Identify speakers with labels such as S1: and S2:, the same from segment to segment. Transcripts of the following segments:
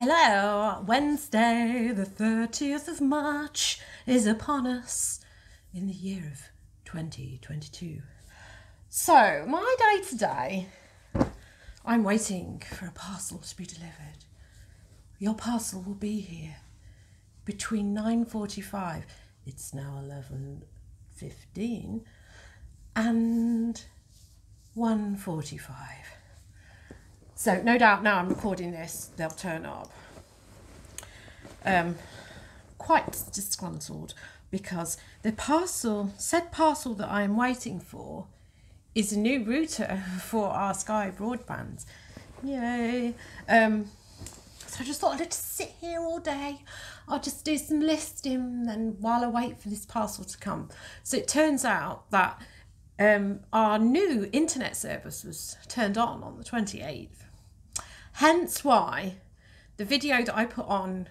S1: Hello, Wednesday, the 30th of March is upon us in the year of 2022. So, my day today, I'm waiting for a parcel to be delivered. Your parcel will be here between 9:45, it's now 11:15, and 1:45. So no doubt now I'm recording this, they'll turn up. Quite disgruntled because the said parcel that I am waiting for is a new router for our Sky broadband. Yay. So I just thought I'd just sit here all day. I'll just do some listing then while I wait for this parcel to come. So it turns out that our new internet service was turned on the 28th. Hence why the video that I put on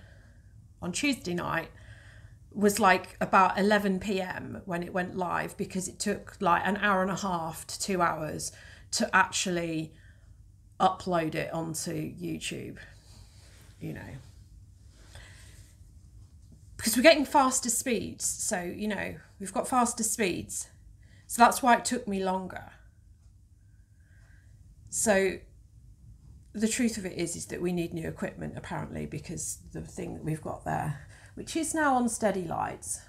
S1: Tuesday night was like about 11 p.m. when it went live, because it took like an hour and a half to 2 hours to actually upload it onto YouTube, you know. Because we're getting faster speeds, so, you know, we've got faster speeds. So that's why it took me longer. So the truth of it is that we need new equipment, apparently, because the thing that we've got there, which is now on steady lights,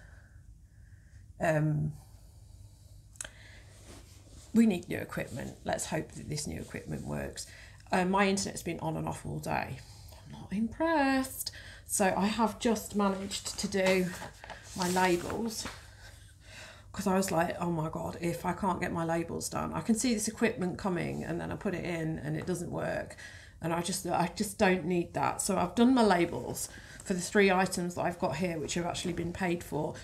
S1: we need new equipment. Let's hope that this new equipment works. My internet's been on and off all day. I'm not impressed. So I have just managed to do my labels, because I was like, oh my God, if I can't get my labels done, I can see this equipment coming and then I put it in and it doesn't work. And I just don't need that. So I've done my labels for the 3 items that I've got here, which have actually been paid for.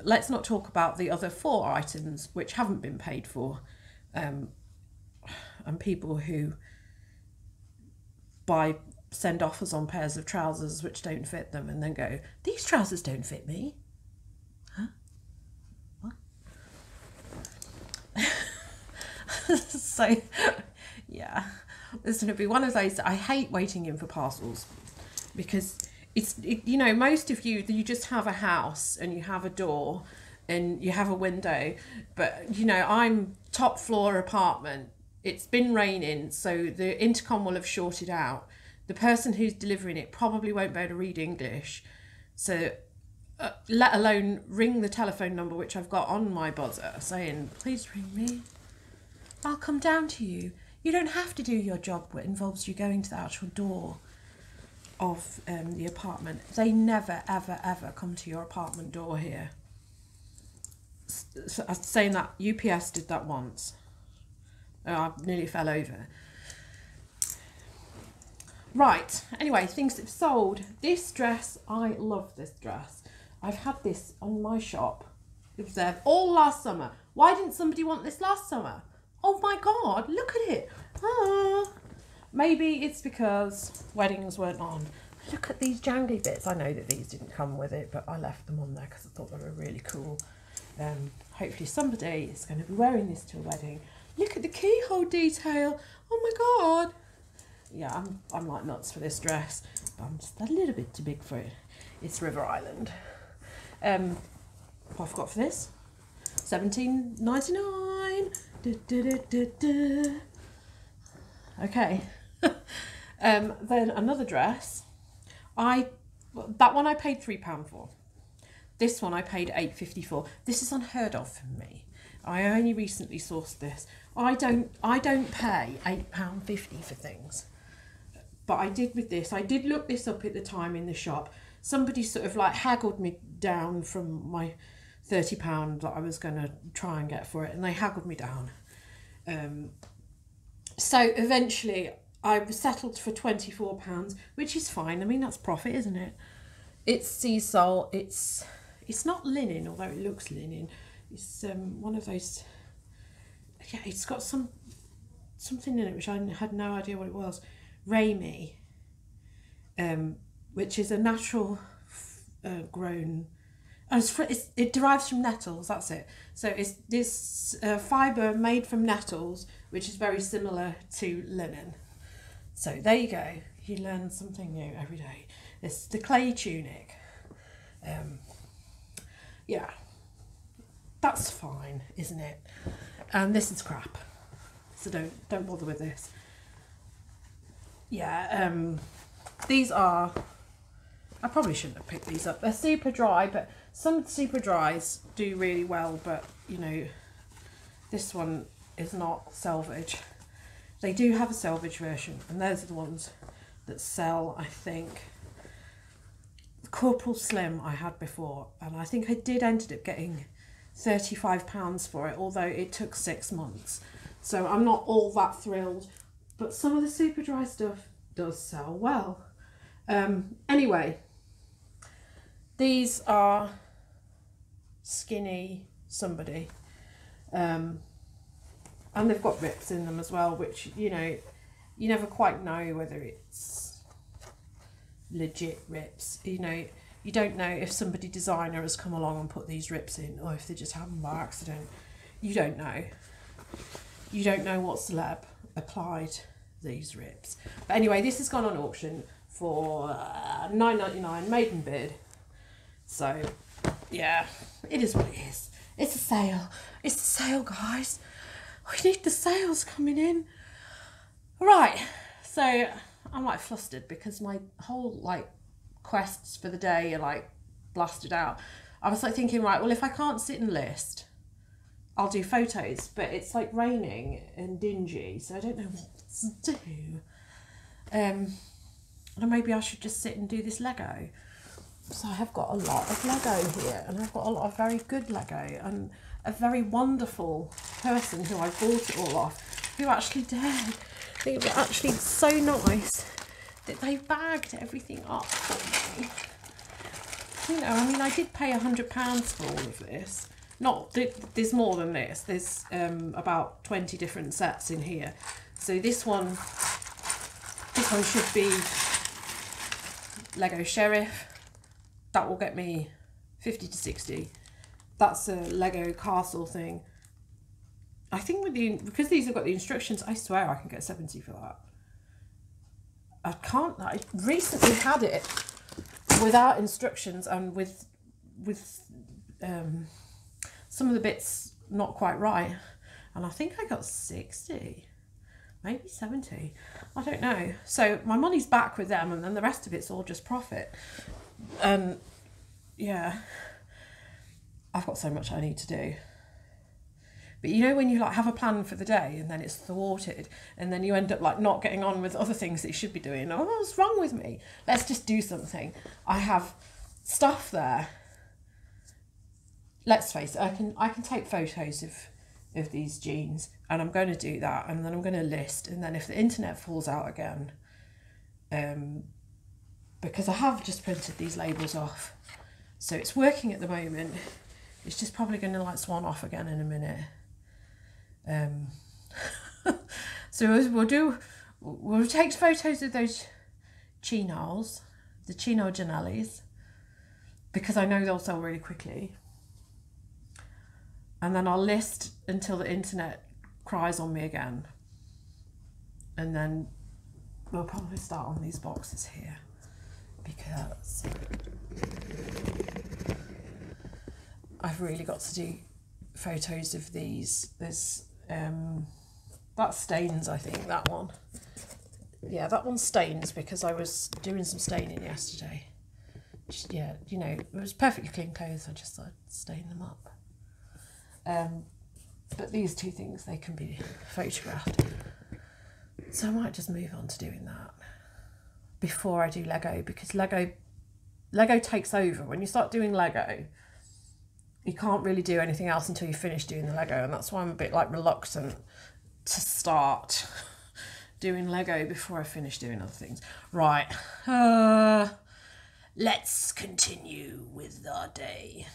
S1: Let's not talk about the other 4 items which haven't been paid for. And people who send offers on pairs of trousers which don't fit them and then go, these trousers don't fit me. So yeah, there's going to be one of those. I hate waiting in for parcels, because you know, most of you just have a house and you have a door and you have a window, but you know, I'm top floor apartment, it's been raining, so the intercom will have shorted out. The person who's delivering it probably won't be able to read English, so let alone ring the telephone number which I've got on my buzzer saying, please ring me, I'll come down to you. You don't have to do your job that involves you going to the actual door of the apartment. They never, ever, ever come to your apartment door here. So, saying that, UPS did that once. I nearly fell over. Right, anyway, things that have sold. This dress, I love this dress. I've had this on my shop. It was there all last summer. Why didn't somebody want this last summer? Oh my God, look at it. Ah. Maybe it's because weddings weren't on. Look at these jangly bits. I know that these didn't come with it, but I left them on there because I thought they were really cool. Hopefully somebody is going to be wearing this to a wedding. Look at the keyhole detail. Oh my God. Yeah, I'm like nuts for this dress, but I'm just a little bit too big for it. It's River Island. What I've got for this? $17.99. Okay. Then another dress. That one I paid £3 for. This one I paid $8.50 for. This is unheard of for me. I only recently sourced this. I don't pay £8.50 for things. But I did with this. I did look this up at the time in the shop. Somebody sort of like haggled me down from my £30 that I was going to try and get for it, and they haggled me down. So eventually I was settled for £24, which is fine. I mean, that's profit, isn't it? It's sea salt. It's not linen, although it looks linen. It's one of those. Yeah, it's got something in it which I had no idea what it was. Rami, which is a natural grown. It derives from nettles, that's it. So it's this fibre made from nettles, which is very similar to linen. So there you go. You learn something new every day. It's the clay tunic. Yeah, that's fine, isn't it? And this is crap, so don't bother with this. Yeah, these are, I probably shouldn't have picked these up. They're super dry, but some super dries do really well, but you know, this one is not salvage. They do have a salvage version, and those are the ones that sell, I think. Corporal Slim I had before, and I think I did ended up getting £35 for it, although it took 6 months. So I'm not all that thrilled, but some of the super dry stuff does sell well. Anyway, these are Skinny Somebody, and they've got rips in them as well, which, you know, you never quite know whether it's legit rips. You know, you don't know if somebody designer has come along and put these rips in, or if they just happened by accident. You don't know. You don't know what celeb applied these rips. But anyway, this has gone on auction for $9.99 maiden bid. So yeah, it is what it is. It's a sale. It's a sale, guys. We need the sales coming in. Right, so I'm like flustered because my whole like quests for the day are like blasted out. I was like thinking, right, well, if I can't sit and list, I'll do photos, but it's like raining and dingy, so I don't know what to do. And maybe I should just sit and do this Lego. So I have got a lot of Lego here, and I've got a lot of very good Lego, and a very wonderful person who I bought it all off, who actually dared. They were actually so nice that they bagged everything up for me. You know, I mean, I did pay £100 for all of this. Not, there's more than this. There's about 20 different sets in here. So this one should be Lego Sheriff. That will get me 50 to 60. That's a Lego Castle thing. I think because these have got the instructions, I swear I can get 70 for that. I recently had it without instructions and with some of the bits not quite right, and I think I got 60, maybe 70, I don't know. So my money's back with them, and then the rest of it's all just profit. Yeah, I've got so much I need to do. But you know when you like have a plan for the day and then it's thwarted, and then you end up like not getting on with other things that you should be doing. Oh, what's wrong with me? Let's just do something. I have stuff there. Let's face it, I can take photos of these jeans, and I'm going to do that, and then I'm going to list, and then if the internet falls out again, because I have just printed these labels off, so it's working at the moment. It's just probably going to like swan off again in a minute. So we'll take photos of those chinos, the chino Janellis, because I know they'll sell really quickly. And then I'll list until the internet cries on me again. And then we'll probably start on these boxes here, because I've really got to do photos of these. There's that's stains, I think, that one. Yeah, that one's stains because I was doing some staining yesterday. Just, yeah, you know, it was perfectly clean clothes. I just thought I'd stain them up. But these two things, they can be photographed. So I might just move on to doing that before I do Lego, because Lego takes over. When you start doing Lego, you can't really do anything else until you finish doing the Lego, and that's why I'm a bit like reluctant to start doing Lego before I finish doing other things. Right, let's continue with our day.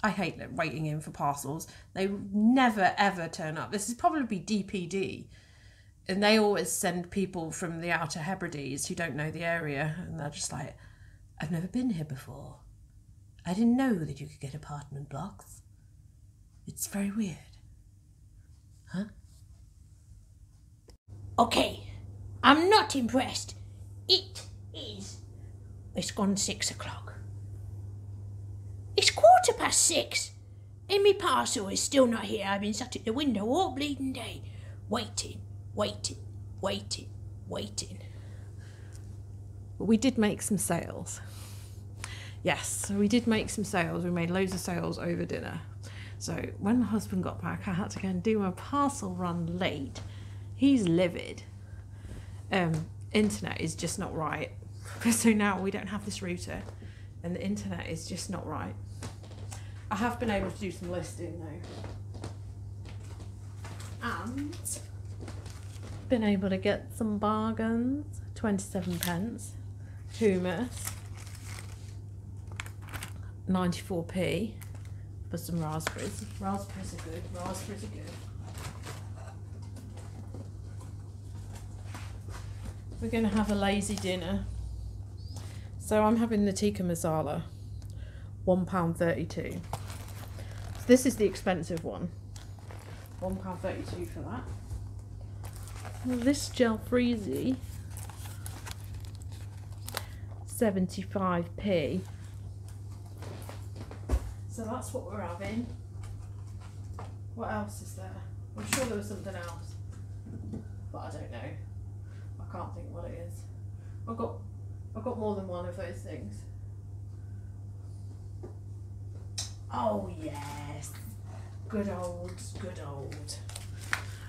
S1: I hate waiting in for parcels. They never ever turn up. This is probably DPD, and they always send people from the Outer Hebrides who don't know the area, and they're just like, I've never been here before. I didn't know that you could get apartment blocks. It's very weird. Huh? Okay,
S2: I'm not impressed. It's gone 6 o'clock. It's 6:15. And my parcel is still not here. I've been sat at the window all bleeding day, waiting.
S1: But we did make some sales. Yes, we did make some sales. We made loads of sales over dinner. So when my husband got back, I had to go and do my parcel run late. He's livid. Internet is just not right. So now we don't have this router and the internet is just not right. I have been able to do some listing though. And been able to get some bargains. 27p. Hummus. 94p for some raspberries. Raspberries are good. Raspberries are good. We're going to have a lazy dinner. So I'm having the tikka masala, £1.32. So this is the expensive one. £1.32 for that. Well, this jalfrezi, 75p. So that's what we're having. What else is there? I'm sure there was something else, but I don't know. I can't think what it is. I've got more than one of those things. Oh yes, good old.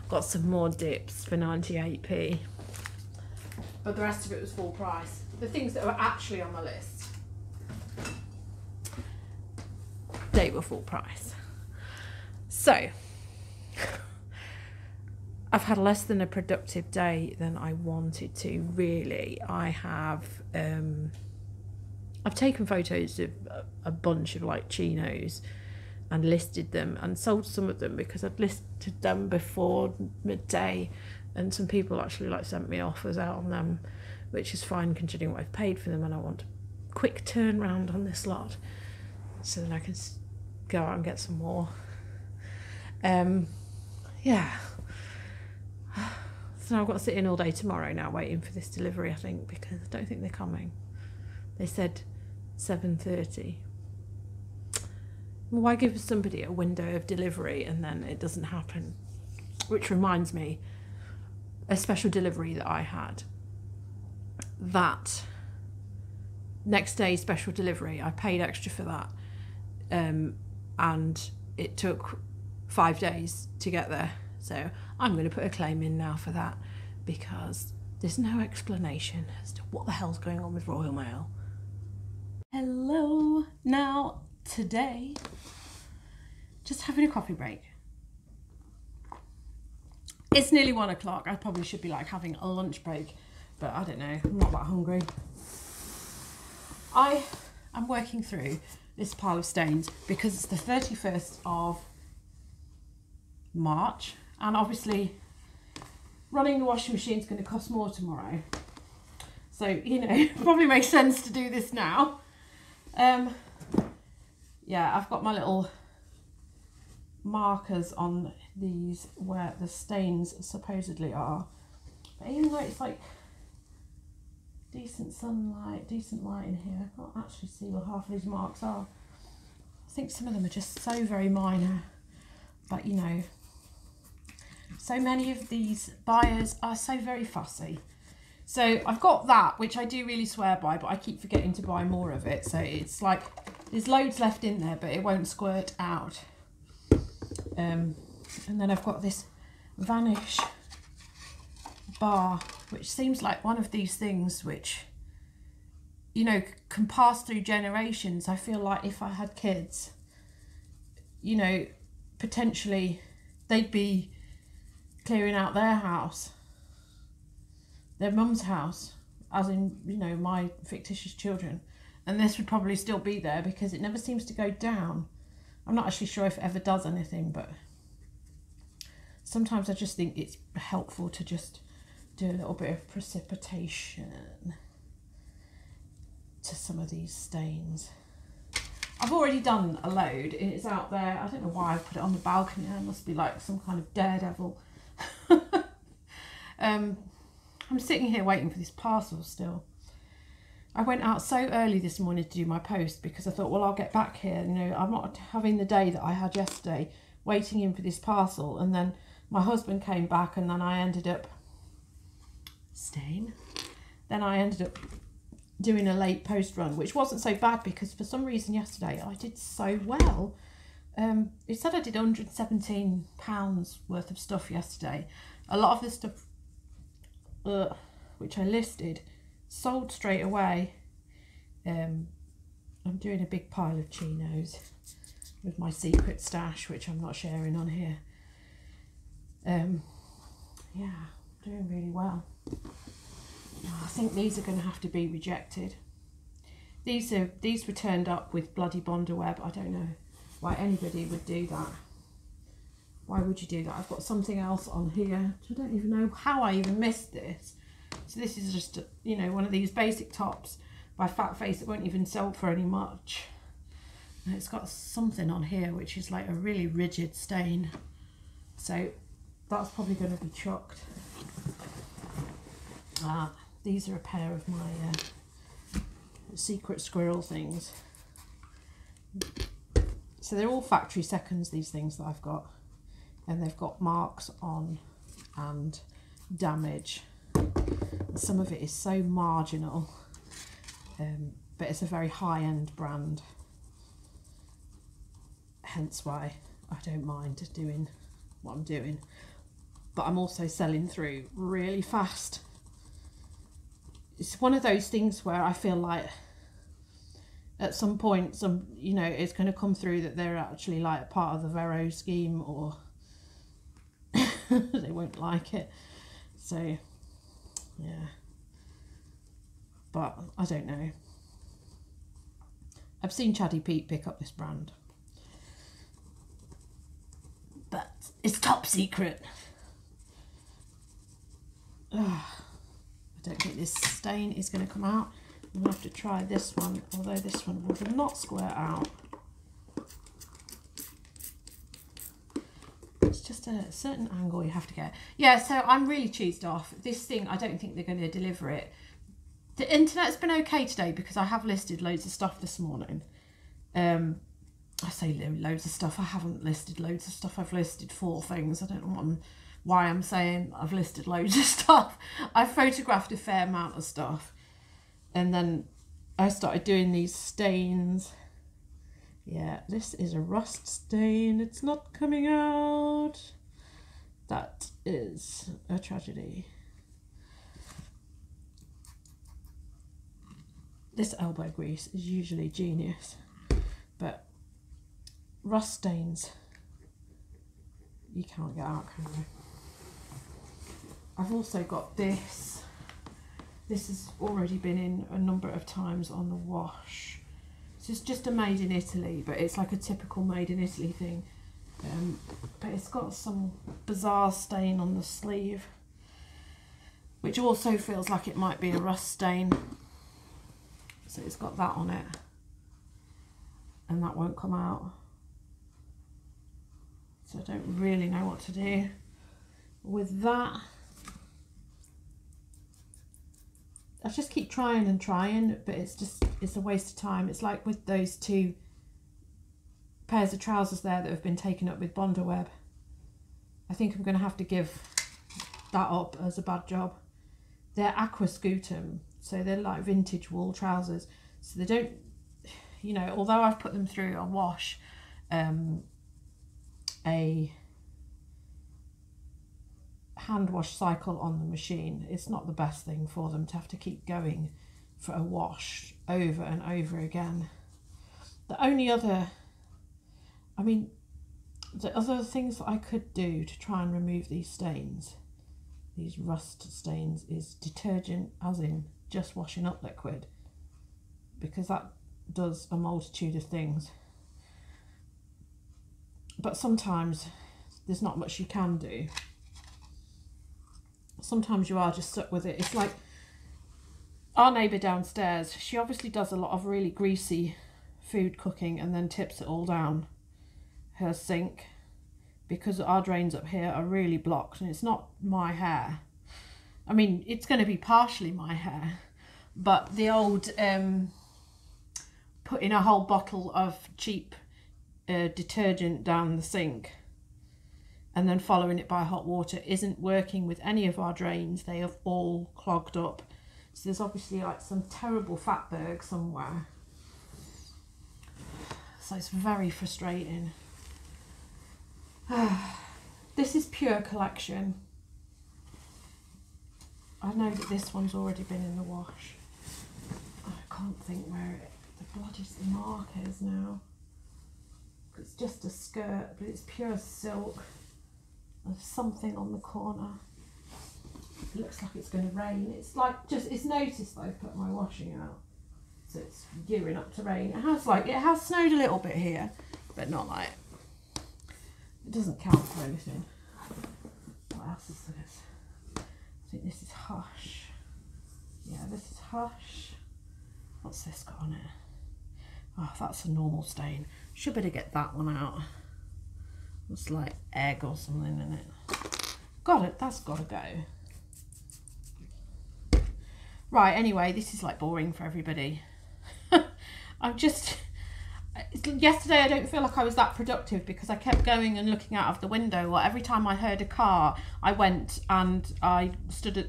S1: Got some more dips for 98p. But the rest of it was full price. The things that were actually on the list, they were full price. So I've had less than a productive day than I wanted to, really. I've taken photos of a bunch of like chinos and listed them and sold some of them because I'd listed them before midday, and some people actually like sent me offers out on them, which is fine considering what I've paid for them, and I want a quick turnaround on this lot so that I can go out and get some more. Yeah. So I've got to sit in all day tomorrow now waiting for this delivery, I think, because I don't think they're coming. They said 7:30. Well, why give somebody a window of delivery and then it doesn't happen? Which reminds me, a special delivery that I had. That next day special delivery, I paid extra for that. And it took 5 days to get there. So I'm going to put a claim in now for that because there's no explanation as to what the hell's going on with Royal Mail. Hello. Now, today, just having a coffee break. It's nearly 1 o'clock. I probably should be like having a lunch break, but I don't know. I'm not that hungry. I am working through this pile of stains because it's the 31st of March. And obviously, running the washing machine is going to cost more tomorrow. So, you know, it probably makes sense to do this now. Yeah, I've got my little markers on these where the stains supposedly are. But even though it's like decent sunlight, decent light in here, I can't actually see where half of these marks are. I think some of them are just so very minor. But, you know, so many of these buyers are so very fussy. So I've got that, which I do really swear by, but I keep forgetting to buy more of it. So it's like, there's loads left in there, but it won't squirt out. And then I've got this Vanish bar, which seems like one of these things which, you know, can pass through generations. I feel like if I had kids, you know, potentially they'd be clearing out their house, their mum's house, as in, you know, my fictitious children, and this would probably still be there because it never seems to go down. I'm not actually sure if it ever does anything, but sometimes I just think it's helpful to just do a little bit of precipitation to some of these stains. I've already done a load. It's out there. I don't know why I put it on the balcony. I must be like some kind of daredevil. I'm sitting here waiting for this parcel still. I went out so early this morning to do my post because I thought, well, I'll get back here. You know, I'm not having the day that I had yesterday waiting in for this parcel. And then my husband came back and then I ended up staying. Then I ended up doing a late post run, which wasn't so bad because for some reason yesterday I did so well. It said I did £117 worth of stuff yesterday. A lot of the stuff which I listed sold straight away. I'm doing a big pile of chinos with my secret stash, which I'm not sharing on here. Yeah, doing really well. I think these are going to have to be rejected. These were turned up with bloody Bonder web. I don't know why anybody would do that. Why would you do that? I've got something else on here. I don't even know how I even missed this. So this is just, you know, one of these basic tops by Fat Face that won't even sell for any much. And it's got something on here which is like a really rigid stain. So that's probably going to be chucked. These are a pair of my secret squirrel things. So they're all factory seconds, these things that I've got. And they've got marks on and damage. Some of it is so marginal, but it's a very high-end brand, hence why I don't mind doing what I'm doing. But I'm also selling through really fast. It's one of those things where I feel like at some point, you know, it's going to come through that they're actually like a part of the Vero scheme, or they won't like it. So yeah, but I don't know. I've seen Chatty Pete pick up this brand, but it's top secret. I don't think this stain is going to come out. I'm going to have to try this one, although this one will not square out. It's just a certain angle you have to get. Yeah, so I'm really cheesed off. This thing, I don't think they're going to deliver it. The internet's been okay today because I have listed loads of stuff this morning. I say loads of stuff. I haven't listed loads of stuff. I've listed 4 things. I don't know why I'm saying I've listed loads of stuff. I've photographed a fair amount of stuff. And then I started doing these stains. Yeah, this is a rust stain. It's not coming out. That is a tragedy. This elbow grease is usually genius, but rust stains you can't get out, can you? I've also got this. This has already been in a number of times on the wash. So it's just a made in Italy, but it's like a typical made in Italy thing. But it's got some bizarre stain on the sleeve, which also feels like it might be a rust stain. So it's got that on it, and that won't come out. So I don't really know what to do with that. I just keep trying and trying, but it's a waste of time. It's like with those 2 pairs of trousers there that have been taken up with Bonder web. I think I'm going to have to give that up as a bad job. They're aqua scutum, so they're like vintage wool trousers. So they don't, you know, although I've put them through a wash, a hand wash cycle on the machine, it's not the best thing for them to have to keep going for a wash over and over again. The only other, I mean, the other things that I could do to try and remove these stains, these rust stains, is detergent, as in just washing up liquid, because that does a multitude of things. But sometimes there's not much you can do. Sometimes you are just stuck with it. It's like our neighbour downstairs, she obviously does a lot of really greasy food cooking and then tips it all down her sink, because our drains up here are really blocked, and it's not my hair. I mean, it's going to be partially my hair, but the old putting a whole bottle of cheap detergent down the sink and then following it by hot water isn't working with any of our drains. They have all clogged up. So there's obviously like some terrible fatberg somewhere. So it's very frustrating. This is pure collection. I know that this one's already been in the wash. I can't think where the bloody mark is now. It's just a skirt, but it's pure silk. There's something on the corner. It looks like it's going to rain. It's like it's noticed that I've put my washing out, so it's gearing up to rain. It has snowed a little bit here, but not like, it doesn't count for anything. What else is this? I think this is Hush. Yeah, this is Hush. What's this got on it? Oh, that's a normal stain. Should better get that one out. It's like egg or something in it. Got it, that's got to go. Right, anyway, this is like boring for everybody. Yesterday I don't feel like I was that productive because I kept going and looking out of the window. Or every time I heard a car, I went and I stood at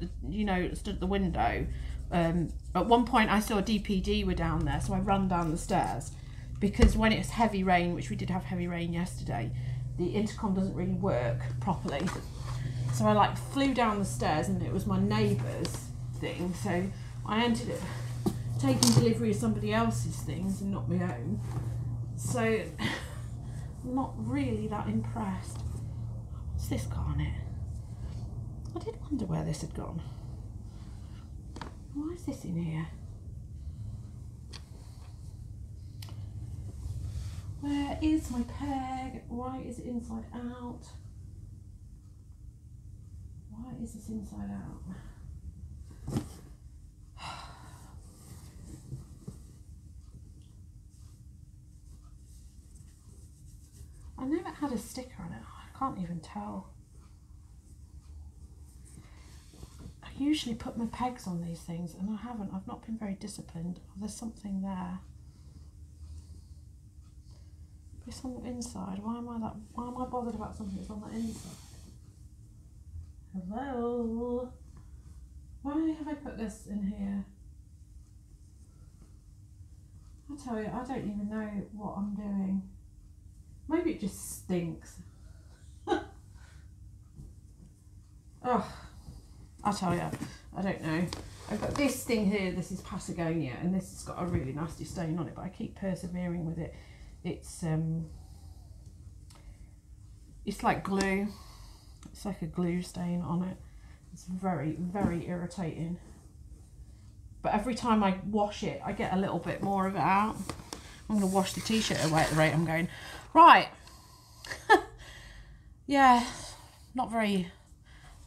S1: the window. At one point I saw DPD were down there, so I ran down the stairs because when it's heavy rain, which we did have heavy rain yesterday, the intercom doesn't really work properly. So I like flew down the stairs and it was my neighbour's thing, so I ended up taking delivery of somebody else's things and not my own. So I'm not really that impressed. What's this got on it? I did wonder where this had gone. Why is this in here? Where is my peg? Why is it inside out? Why is this inside out? I never had a sticker on it. I can't even tell. I usually put my pegs on these things and I haven't. I've not been very disciplined. Oh, there's something there. It's on the inside. Why am I bothered about something that's on the inside? Hello? Why have I put this in here? I tell you, I don't even know what I'm doing. Maybe it just stinks. Oh, I'll tell you, I don't know. I've got this thing here, this is Patagonia, and this has got a really nasty stain on it, but I keep persevering with it. It's like glue. It's like a glue stain on it. It's very, very irritating. But every time I wash it, I get a little bit more of it out. I'm going to wash the t-shirt away at the rate I'm going. Right. Yeah, not very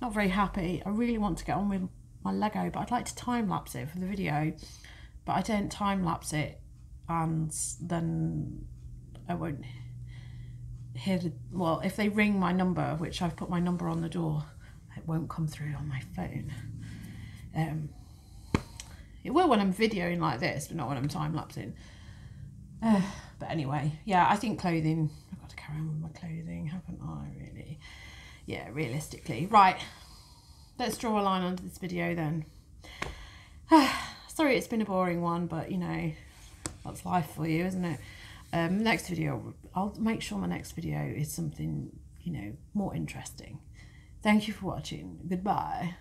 S1: happy. I really want to get on with my Lego, but I'd like to time lapse it for the video. But I don't time lapse it, and then I won't hear well, if they ring my number, which I've put my number on the door, it won't come through on my phone. It will when I'm videoing like this, but not when I'm time lapsing. But anyway, yeah, I think clothing, I've got to carry on with my clothing, haven't I, really? Yeah, realistically. Right, let's draw a line under this video then. Sorry it's been a boring one, but you know, that's life for you, isn't it? Next video, I'll make sure my next video is something, you know, more interesting. Thank you for watching. Goodbye.